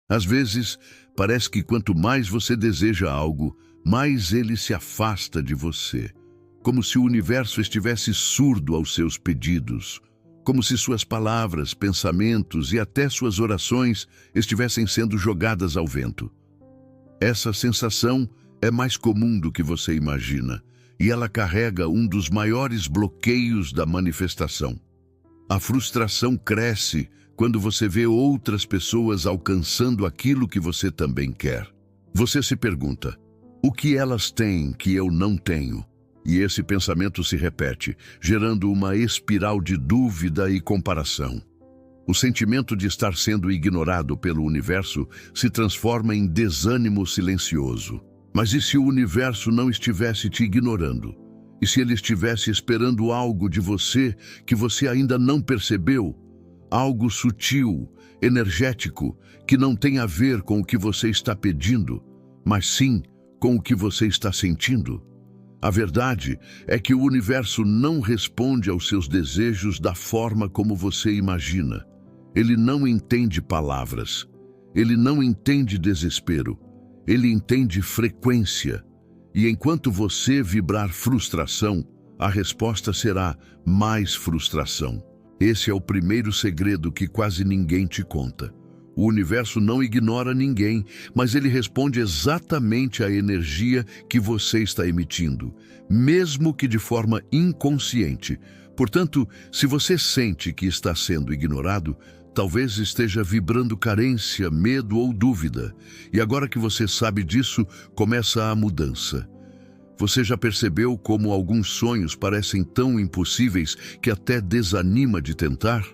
Às vezes, parece que quanto mais você deseja algo, mais ele se afasta de você, como se o universo estivesse surdo aos seus pedidos, como se suas palavras, pensamentos e até suas orações estivessem sendo jogadas ao vento. Essa sensação é mais comum do que você imagina, e ela carrega um dos maiores bloqueios da manifestação. A frustração cresce quando você vê outras pessoas alcançando aquilo que você também quer. Você se pergunta: o que elas têm que eu não tenho? E esse pensamento se repete, gerando uma espiral de dúvida e comparação. O sentimento de estar sendo ignorado pelo universo se transforma em desânimo silencioso. Mas e se o universo não estivesse te ignorando? E se ele estivesse esperando algo de você que você ainda não percebeu? Algo sutil, energético, que não tem a ver com o que você está pedindo, mas sim com o que você está sentindo? A verdade é que o universo não responde aos seus desejos da forma como você imagina. Ele não entende palavras. Ele não entende desespero. Ele entende frequência. E enquanto você vibrar frustração, a resposta será mais frustração. Esse é o primeiro segredo que quase ninguém te conta. O universo não ignora ninguém, mas ele responde exatamente à energia que você está emitindo, mesmo que de forma inconsciente. Portanto, se você sente que está sendo ignorado, talvez esteja vibrando carência, medo ou dúvida. E agora que você sabe disso, começa a mudança. Você já percebeu como alguns sonhos parecem tão impossíveis que até desanima de tentar?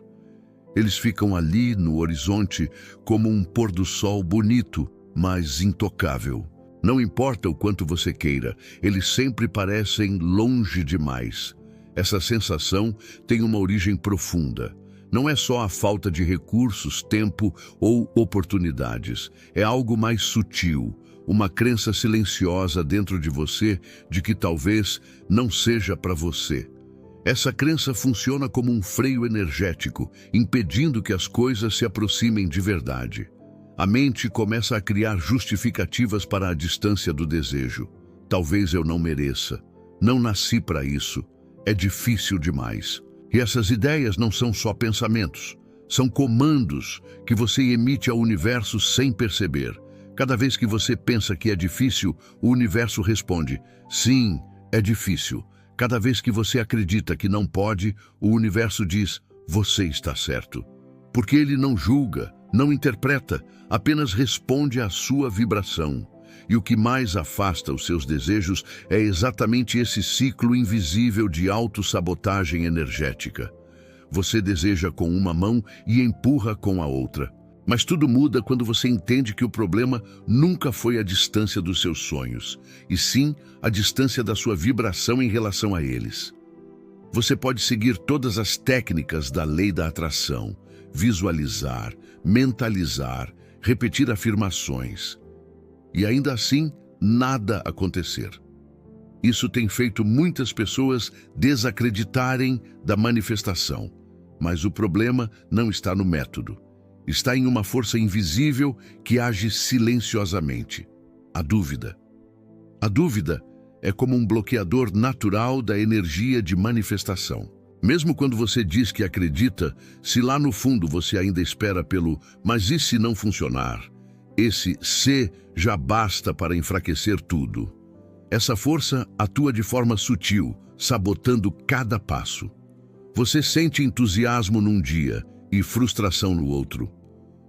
Eles ficam ali no horizonte como um pôr do sol bonito, mas intocável. Não importa o quanto você queira, eles sempre parecem longe demais. Essa sensação tem uma origem profunda. Não é só a falta de recursos, tempo ou oportunidades. É algo mais sutil, uma crença silenciosa dentro de você de que talvez não seja para você. Essa crença funciona como um freio energético, impedindo que as coisas se aproximem de verdade. A mente começa a criar justificativas para a distância do desejo. Talvez eu não mereça. Não nasci para isso. É difícil demais. E essas ideias não são só pensamentos. São comandos que você emite ao universo sem perceber. Cada vez que você pensa que é difícil, o universo responde: sim, é difícil. Cada vez que você acredita que não pode, o universo diz: você está certo. Porque ele não julga, não interpreta, apenas responde à sua vibração. E o que mais afasta os seus desejos é exatamente esse ciclo invisível de autossabotagem energética. Você deseja com uma mão e empurra com a outra. Mas tudo muda quando você entende que o problema nunca foi a distância dos seus sonhos, e sim a distância da sua vibração em relação a eles. Você pode seguir todas as técnicas da lei da atração, visualizar, mentalizar, repetir afirmações, e ainda assim nada acontecer. Isso tem feito muitas pessoas desacreditarem da manifestação, mas o problema não está no método. Está em uma força invisível que age silenciosamente: a dúvida. A dúvida é como um bloqueador natural da energia de manifestação. Mesmo quando você diz que acredita, se lá no fundo você ainda espera pelo "mas e se não funcionar?", esse "se" já basta para enfraquecer tudo. Essa força atua de forma sutil, sabotando cada passo. Você sente entusiasmo num dia e frustração no outro.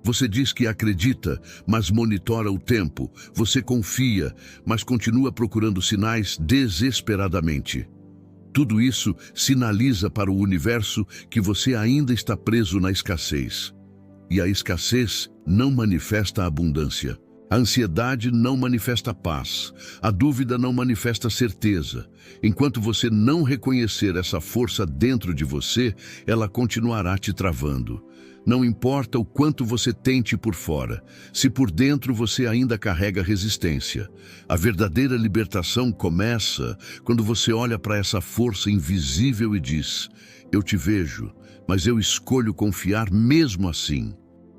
Você diz que acredita, mas monitora o tempo. Você confia, mas continua procurando sinais desesperadamente. Tudo isso sinaliza para o universo que você ainda está preso na escassez. E a escassez não manifesta abundância. A ansiedade não manifesta paz. A dúvida não manifesta certeza. Enquanto você não reconhecer essa força dentro de você, ela continuará te travando. Não importa o quanto você tente por fora, se por dentro você ainda carrega resistência. A verdadeira libertação começa quando você olha para essa força invisível e diz: eu te vejo, mas eu escolho confiar mesmo assim.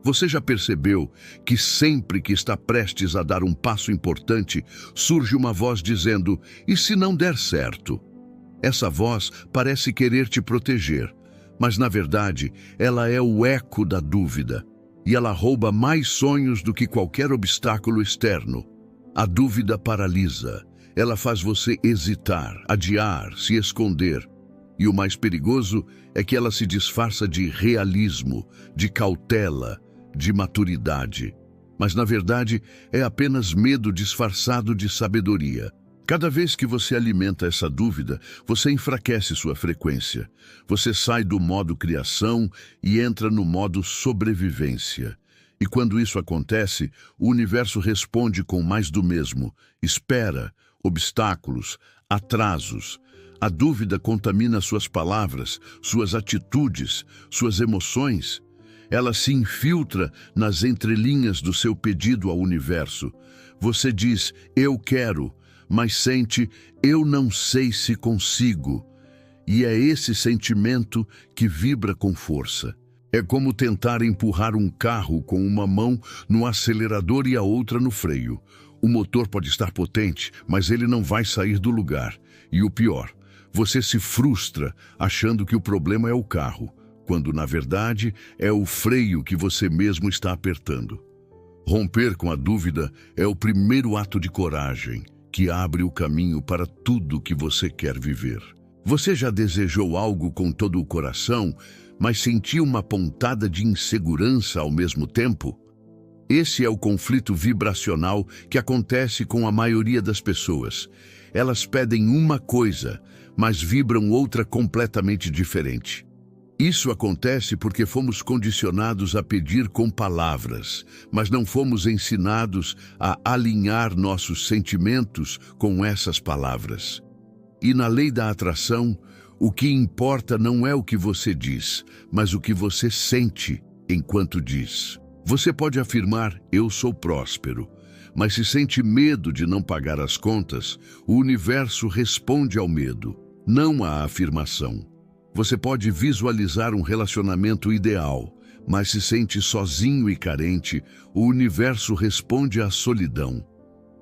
Você já percebeu que sempre que está prestes a dar um passo importante, surge uma voz dizendo: "E se não der certo?" Essa voz parece querer te proteger, mas na verdade ela é o eco da dúvida, e ela rouba mais sonhos do que qualquer obstáculo externo. A dúvida paralisa, ela faz você hesitar, adiar, se esconder. E o mais perigoso é que ela se disfarça de realismo, de cautela, de maturidade. Mas, na verdade, é apenas medo disfarçado de sabedoria. Cada vez que você alimenta essa dúvida, você enfraquece sua frequência. Você sai do modo criação e entra no modo sobrevivência. E quando isso acontece, o universo responde com mais do mesmo: espera, obstáculos, atrasos. A dúvida contamina suas palavras, suas atitudes, suas emoções. Ela se infiltra nas entrelinhas do seu pedido ao universo. Você diz: "Eu quero", mas sente: "Eu não sei se consigo". E é esse sentimento que vibra com força. É como tentar empurrar um carro com uma mão no acelerador e a outra no freio. O motor pode estar potente, mas ele não vai sair do lugar. E o pior, você se frustra achando que o problema é o carro, quando na verdade é o freio que você mesmo está apertando. Romper com a dúvida é o primeiro ato de coragem, que abre o caminho para tudo que você quer viver. Você já desejou algo com todo o coração, mas sentiu uma pontada de insegurança ao mesmo tempo? Esse é o conflito vibracional que acontece com a maioria das pessoas. Elas pedem uma coisa, mas vibram outra completamente diferente. Isso acontece porque fomos condicionados a pedir com palavras, mas não fomos ensinados a alinhar nossos sentimentos com essas palavras. E na lei da atração, o que importa não é o que você diz, mas o que você sente enquanto diz. Você pode afirmar: "Eu sou próspero", mas se sente medo de não pagar as contas, o universo responde ao medo, não à afirmação. Você pode visualizar um relacionamento ideal, mas se sente sozinho e carente, o universo responde à solidão.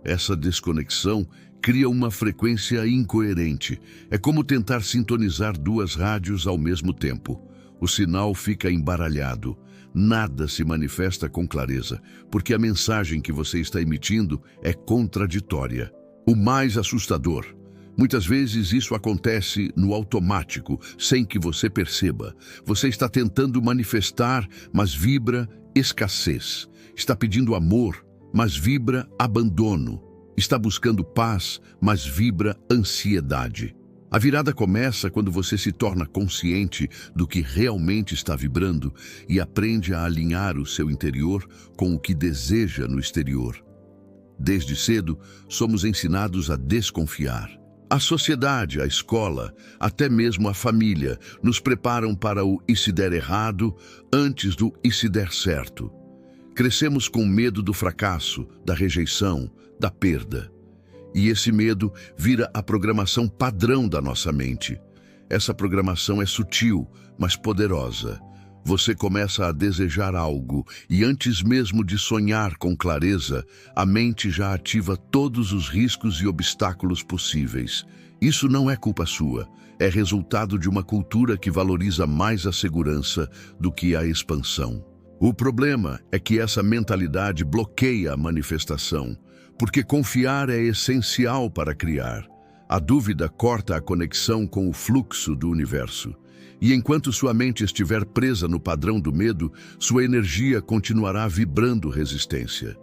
Essa desconexão cria uma frequência incoerente. É como tentar sintonizar duas rádios ao mesmo tempo. O sinal fica embaralhado. Nada se manifesta com clareza, porque a mensagem que você está emitindo é contraditória. O mais assustador: muitas vezes isso acontece no automático, sem que você perceba. Você está tentando manifestar, mas vibra escassez. Está pedindo amor, mas vibra abandono. Está buscando paz, mas vibra ansiedade. A virada começa quando você se torna consciente do que realmente está vibrando e aprende a alinhar o seu interior com o que deseja no exterior. Desde cedo, somos ensinados a desconfiar. A sociedade, a escola, até mesmo a família nos preparam para o "e se der errado" antes do "e se der certo". Crescemos com medo do fracasso, da rejeição, da perda. E esse medo vira a programação padrão da nossa mente. Essa programação é sutil, mas poderosa. Você começa a desejar algo e antes mesmo de sonhar com clareza, a mente já ativa todos os riscos e obstáculos possíveis. Isso não é culpa sua, é resultado de uma cultura que valoriza mais a segurança do que a expansão. O problema é que essa mentalidade bloqueia a manifestação, porque confiar é essencial para criar. A dúvida corta a conexão com o fluxo do universo. E enquanto sua mente estiver presa no padrão do medo, sua energia continuará vibrando resistência.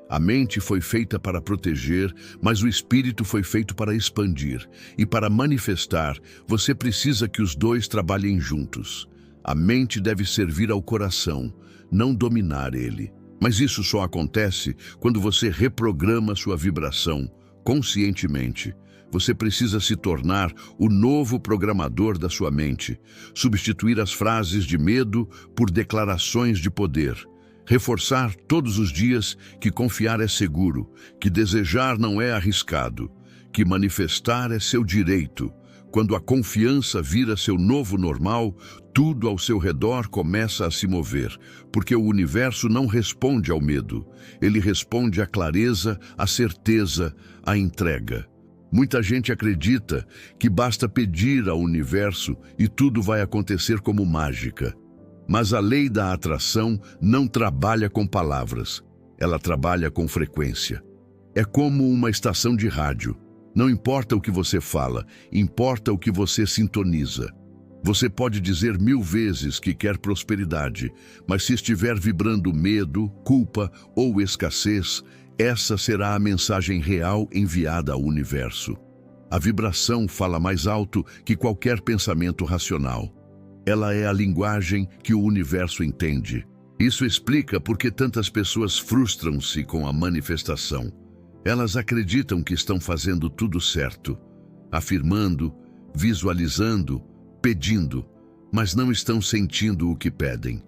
A mente foi feita para proteger, mas o espírito foi feito para expandir. E para manifestar, você precisa que os dois trabalhem juntos. A mente deve servir ao coração, não dominar ele. Mas isso só acontece quando você reprograma sua vibração conscientemente. Você precisa se tornar o novo programador da sua mente, substituir as frases de medo por declarações de poder, reforçar todos os dias que confiar é seguro, que desejar não é arriscado, que manifestar é seu direito, Quando a confiança vira seu novo normal, tudo ao seu redor começa a se mover, porque o universo não responde ao medo. Ele responde à clareza, à certeza, à entrega. Muita gente acredita que basta pedir ao universo e tudo vai acontecer como mágica. Mas a lei da atração não trabalha com palavras, ela trabalha com frequência. É como uma estação de rádio. Não importa o que você fala, importa o que você sintoniza. Você pode dizer 1000 vezes que quer prosperidade, mas se estiver vibrando medo, culpa ou escassez, essa será a mensagem real enviada ao universo. A vibração fala mais alto que qualquer pensamento racional. Ela é a linguagem que o universo entende. Isso explica por que tantas pessoas frustram-se com a manifestação. Elas acreditam que estão fazendo tudo certo, afirmando, visualizando, pedindo, mas não estão sentindo o que pedem.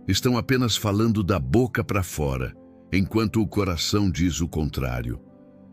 Estão apenas falando da boca para fora, enquanto o coração diz o contrário.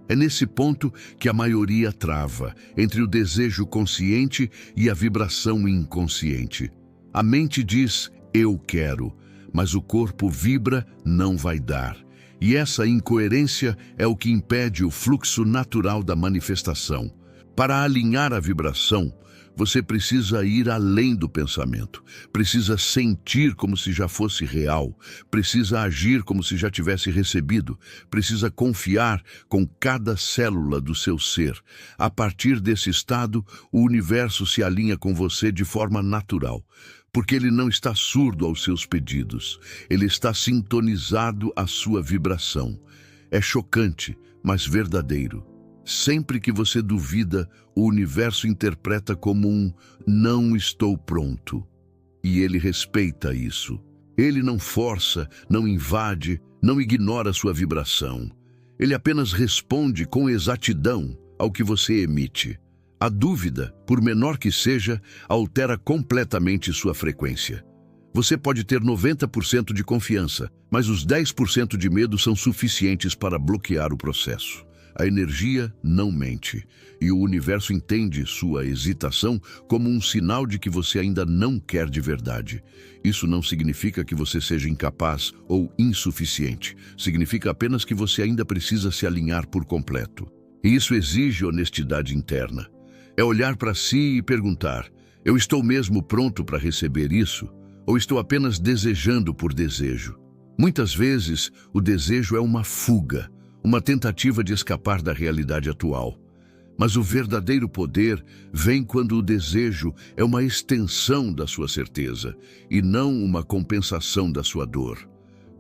É nesse ponto que a maioria trava, entre o desejo consciente e a vibração inconsciente. A mente diz, eu quero, mas o corpo vibra, não vai dar. E essa incoerência é o que impede o fluxo natural da manifestação. Para alinhar a vibração, você precisa ir além do pensamento, precisa sentir como se já fosse real, precisa agir como se já tivesse recebido, precisa confiar com cada célula do seu ser. A partir desse estado, o universo se alinha com você de forma natural, porque ele não está surdo aos seus pedidos, ele está sintonizado à sua vibração. É chocante, mas verdadeiro. Sempre que você duvida, o universo interpreta como um não estou pronto. E ele respeita isso. Ele não força, não invade, não ignora sua vibração. Ele apenas responde com exatidão ao que você emite. A dúvida, por menor que seja, altera completamente sua frequência. Você pode ter 90% de confiança, mas os 10% de medo são suficientes para bloquear o processo. A energia não mente, e o universo entende sua hesitação como um sinal de que você ainda não quer de verdade. Isso não significa que você seja incapaz ou insuficiente. Significa apenas que você ainda precisa se alinhar por completo. E isso exige honestidade interna. É olhar para si e perguntar, eu estou mesmo pronto para receber isso? Ou estou apenas desejando por desejo? Muitas vezes, o desejo é uma fuga, uma tentativa de escapar da realidade atual. Mas o verdadeiro poder vem quando o desejo é uma extensão da sua certeza e não uma compensação da sua dor.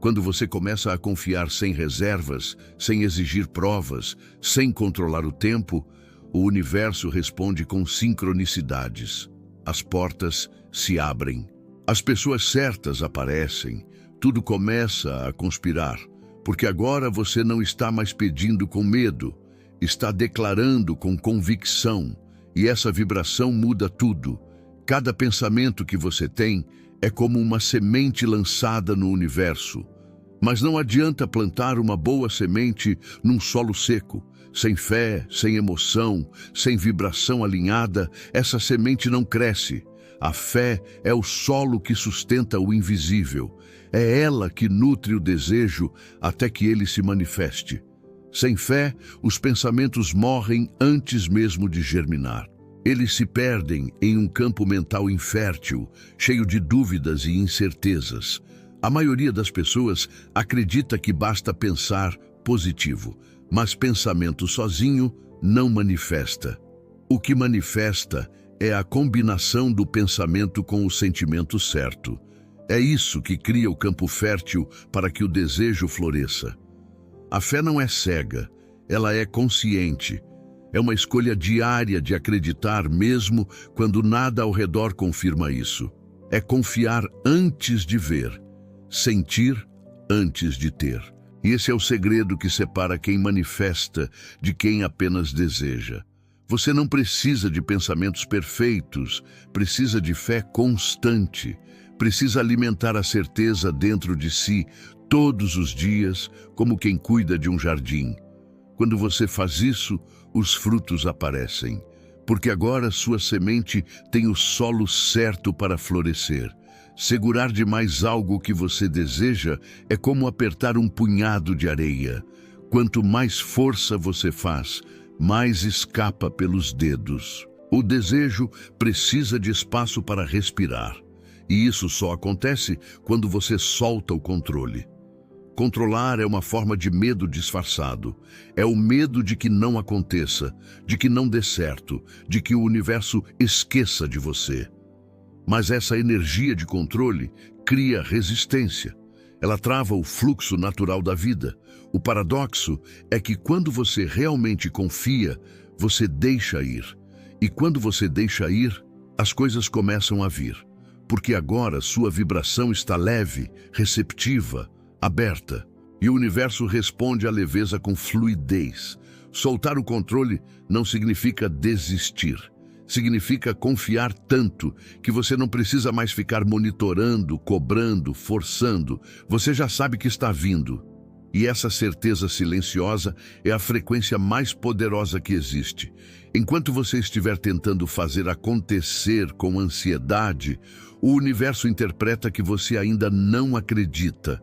Quando você começa a confiar sem reservas, sem exigir provas, sem controlar o tempo, o universo responde com sincronicidades. As portas se abrem. As pessoas certas aparecem. Tudo começa a conspirar. Porque agora você não está mais pedindo com medo, está declarando com convicção, e essa vibração muda tudo. Cada pensamento que você tem é como uma semente lançada no universo. Mas não adianta plantar uma boa semente num solo seco. Sem fé, sem emoção, sem vibração alinhada, essa semente não cresce. A fé é o solo que sustenta o invisível. É ela que nutre o desejo até que ele se manifeste. Sem fé, os pensamentos morrem antes mesmo de germinar. Eles se perdem em um campo mental infértil, cheio de dúvidas e incertezas. A maioria das pessoas acredita que basta pensar positivo, mas pensamento sozinho não manifesta. O que manifesta é a combinação do pensamento com o sentimento certo. É isso que cria o campo fértil para que o desejo floresça. A fé não é cega, ela é consciente. É uma escolha diária de acreditar mesmo quando nada ao redor confirma isso. É confiar antes de ver, sentir antes de ter. E esse é o segredo que separa quem manifesta de quem apenas deseja. Você não precisa de pensamentos perfeitos, precisa de fé constante. Precisa alimentar a certeza dentro de si todos os dias, como quem cuida de um jardim. Quando você faz isso, os frutos aparecem, porque agora sua semente tem o solo certo para florescer. Segurar demais algo que você deseja é como apertar um punhado de areia. Quanto mais força você faz, mais escapa pelos dedos. O desejo precisa de espaço para respirar, e isso só acontece quando você solta o controle. Controlar é uma forma de medo disfarçado. É o medo de que não aconteça, de que não dê certo, de que o universo esqueça de você. Mas essa energia de controle cria resistência. Ela trava o fluxo natural da vida. O paradoxo é que quando você realmente confia, você deixa ir. E quando você deixa ir, as coisas começam a vir. Porque agora sua vibração está leve, receptiva, aberta. E o universo responde à leveza com fluidez. Soltar o controle não significa desistir. Significa confiar tanto que você não precisa mais ficar monitorando, cobrando, forçando. Você já sabe que está vindo. E essa certeza silenciosa é a frequência mais poderosa que existe. Enquanto você estiver tentando fazer acontecer com ansiedade, o universo interpreta que você ainda não acredita.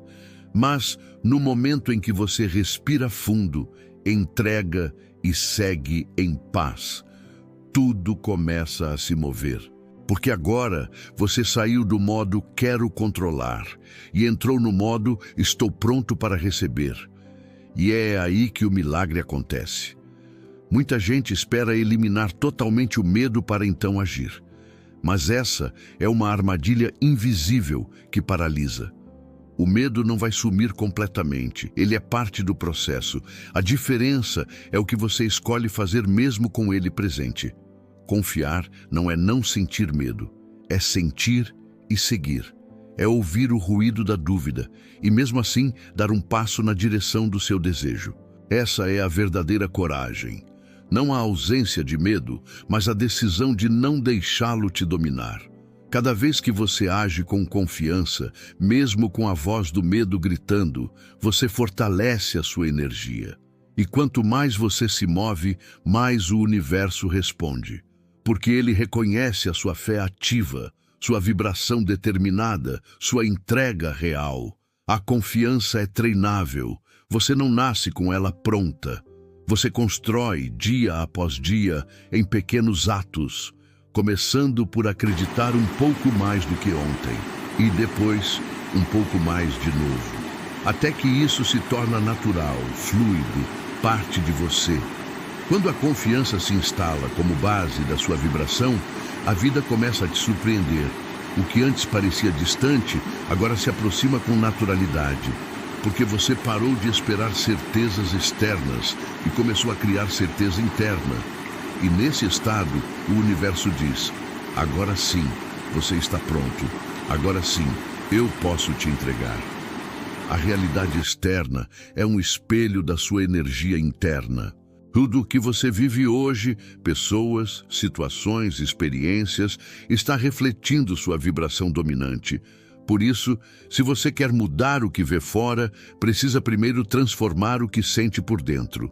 Mas, no momento em que você respira fundo, entrega e segue em paz, tudo começa a se mover. Porque agora você saiu do modo quero controlar e entrou no modo estou pronto para receber. E é aí que o milagre acontece. Muita gente espera eliminar totalmente o medo para então agir. Mas essa é uma armadilha invisível que paralisa. O medo não vai sumir completamente, ele é parte do processo. A diferença é o que você escolhe fazer mesmo com ele presente. Confiar não é não sentir medo, é sentir e seguir. É ouvir o ruído da dúvida e, mesmo assim, dar um passo na direção do seu desejo. Essa é a verdadeira coragem. Não a ausência de medo, mas a decisão de não deixá-lo te dominar. Cada vez que você age com confiança, mesmo com a voz do medo gritando, você fortalece a sua energia. E quanto mais você se move, mais o universo responde. Porque ele reconhece a sua fé ativa, sua vibração determinada, sua entrega real. A confiança é treinável. Você não nasce com ela pronta. Você constrói, dia após dia, em pequenos atos, começando por acreditar um pouco mais do que ontem, e depois um pouco mais de novo, até que isso se torna natural, fluido, parte de você. Quando a confiança se instala como base da sua vibração, a vida começa a te surpreender. O que antes parecia distante, agora se aproxima com naturalidade, porque você parou de esperar certezas externas e começou a criar certeza interna. E nesse estado, o universo diz: agora sim, você está pronto. Agora sim, eu posso te entregar. A realidade externa é um espelho da sua energia interna. Tudo o que você vive hoje, pessoas, situações, experiências, está refletindo sua vibração dominante. Por isso, se você quer mudar o que vê fora, precisa primeiro transformar o que sente por dentro.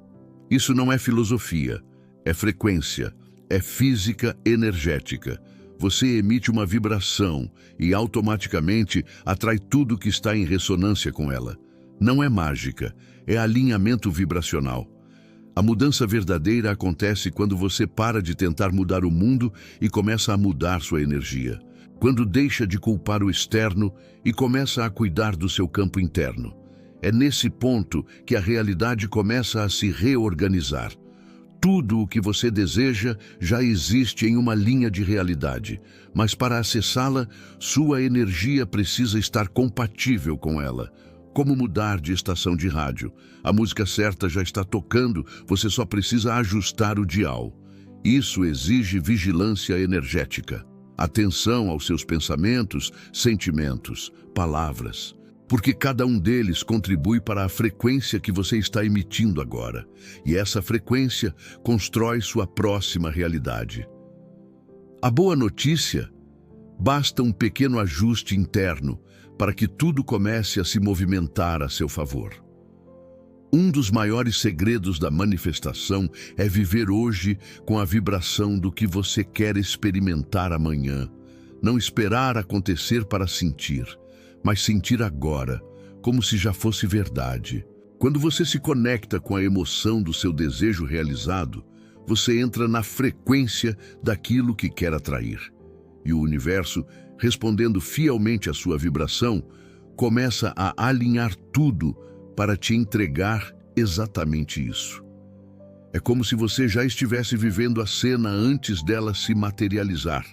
Isso não é filosofia. É frequência, é física energética. Você emite uma vibração e automaticamente atrai tudo que está em ressonância com ela. Não é mágica, é alinhamento vibracional. A mudança verdadeira acontece quando você para de tentar mudar o mundo e começa a mudar sua energia. Quando deixa de culpar o externo e começa a cuidar do seu campo interno. É nesse ponto que a realidade começa a se reorganizar. Tudo o que você deseja já existe em uma linha de realidade, mas para acessá-la, sua energia precisa estar compatível com ela. Como mudar de estação de rádio? A música certa já está tocando, você só precisa ajustar o dial. Isso exige vigilância energética. Atenção aos seus pensamentos, sentimentos, palavras. Porque cada um deles contribui para a frequência que você está emitindo agora. E essa frequência constrói sua próxima realidade. A boa notícia: basta um pequeno ajuste interno para que tudo comece a se movimentar a seu favor. Um dos maiores segredos da manifestação é viver hoje com a vibração do que você quer experimentar amanhã. Não esperar acontecer para sentir, mas sentir agora, como se já fosse verdade. Quando você se conecta com a emoção do seu desejo realizado, você entra na frequência daquilo que quer atrair. E o universo, respondendo fielmente à sua vibração, começa a alinhar tudo para te entregar exatamente isso. É como se você já estivesse vivendo a cena antes dela se materializar.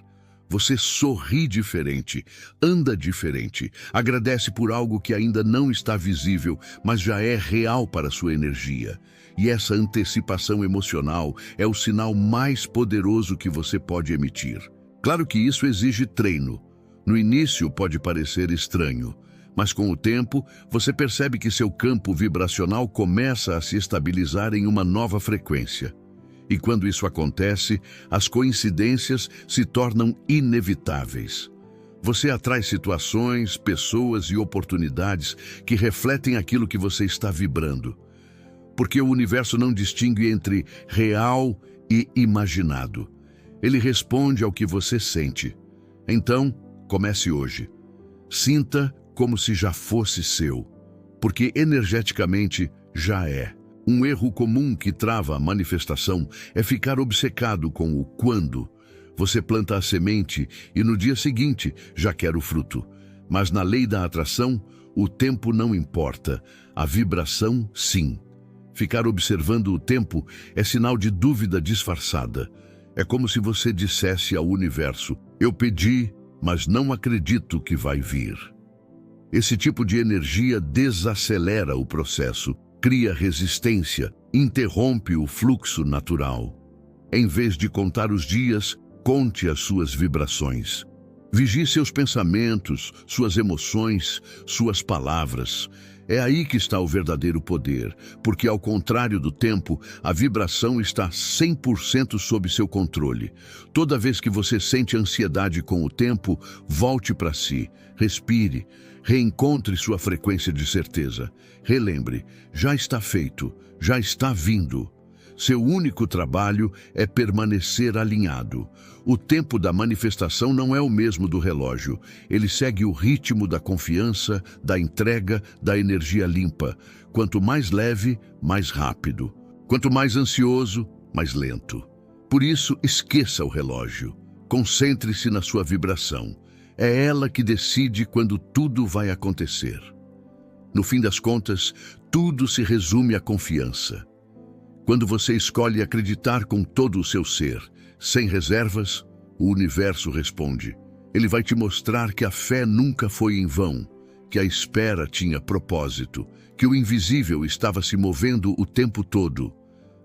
Você sorri diferente, anda diferente, agradece por algo que ainda não está visível, mas já é real para a sua energia. E essa antecipação emocional é o sinal mais poderoso que você pode emitir. Claro que isso exige treino. No início pode parecer estranho, mas com o tempo você percebe que seu campo vibracional começa a se estabilizar em uma nova frequência. E quando isso acontece, as coincidências se tornam inevitáveis. Você atrai situações, pessoas e oportunidades que refletem aquilo que você está vibrando. Porque o universo não distingue entre real e imaginado. Ele responde ao que você sente. Então, comece hoje. Sinta como se já fosse seu, porque energeticamente já é. Um erro comum que trava a manifestação é ficar obcecado com o quando. Você planta a semente e no dia seguinte já quer o fruto. Mas na lei da atração, o tempo não importa, a vibração sim. Ficar observando o tempo é sinal de dúvida disfarçada. É como se você dissesse ao universo: eu pedi, mas não acredito que vai vir. Esse tipo de energia desacelera o processo, cria resistência, interrompe o fluxo natural. Em vez de contar os dias, conte as suas vibrações. Vigie seus pensamentos, suas emoções, suas palavras. É aí que está o verdadeiro poder, porque ao contrário do tempo, a vibração está 100% sob seu controle. Toda vez que você sente ansiedade com o tempo, volte para si, respire, reencontre sua frequência de certeza. Relembre, já está feito, já está vindo. Seu único trabalho é permanecer alinhado. O tempo da manifestação não é o mesmo do relógio. Ele segue o ritmo da confiança, da entrega, da energia limpa. Quanto mais leve, mais rápido. Quanto mais ansioso, mais lento. Por isso, esqueça o relógio. Concentre-se na sua vibração. É ela que decide quando tudo vai acontecer. No fim das contas, tudo se resume à confiança. Quando você escolhe acreditar com todo o seu ser, sem reservas, o universo responde. Ele vai te mostrar que a fé nunca foi em vão, que a espera tinha propósito, que o invisível estava se movendo o tempo todo.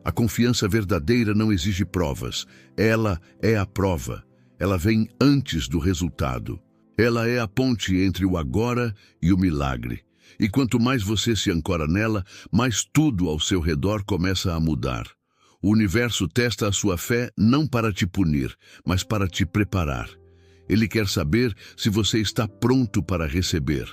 A confiança verdadeira não exige provas, ela é a prova. Ela vem antes do resultado. Ela é a ponte entre o agora e o milagre. E quanto mais você se ancora nela, mais tudo ao seu redor começa a mudar. O universo testa a sua fé não para te punir, mas para te preparar. Ele quer saber se você está pronto para receber,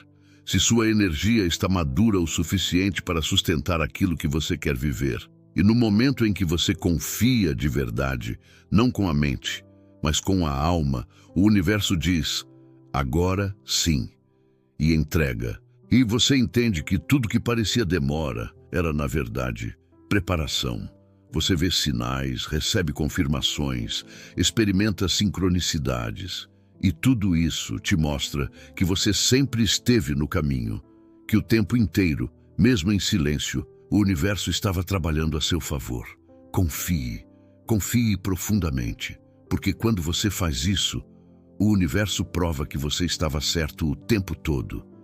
se sua energia está madura o suficiente para sustentar aquilo que você quer viver. E no momento em que você confia de verdade, não com a mente, mas com a alma, o universo diz: agora sim, e entrega. E você entende que tudo que parecia demora era, na verdade, preparação. Você vê sinais, recebe confirmações, experimenta sincronicidades. E tudo isso te mostra que você sempre esteve no caminho, que o tempo inteiro, mesmo em silêncio, o universo estava trabalhando a seu favor. Confie, confie profundamente, porque quando você faz isso, o universo prova que você estava certo o tempo todo.